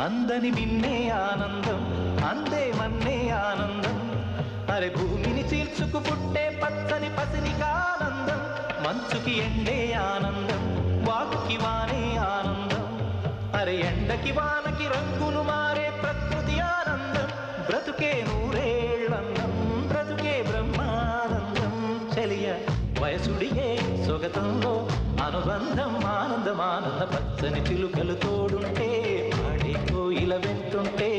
అందని మిన్నే ఆనందం అందే మన్నే ఆనందం అరే భూమిని చీల్చుకు పుట్టే పచ్చని పసినికి ఆనందం మంచుకి ఎండే ఆనందం వాగుకి వానే ఆనందం అరే ఎండకి వానకి రంగులు మారే ప్రకృతి ఆనందం బ్రతుకే నూరేళ్ళందం బ్రతుకే బ్రహ్మానందం చలియ వయసుడియే సొగతంలో అనుబంధం ఆనందం ఆనంద పచ్చని చిలుకలు తోడుంటే పాడే కోయిల వెంటుంటే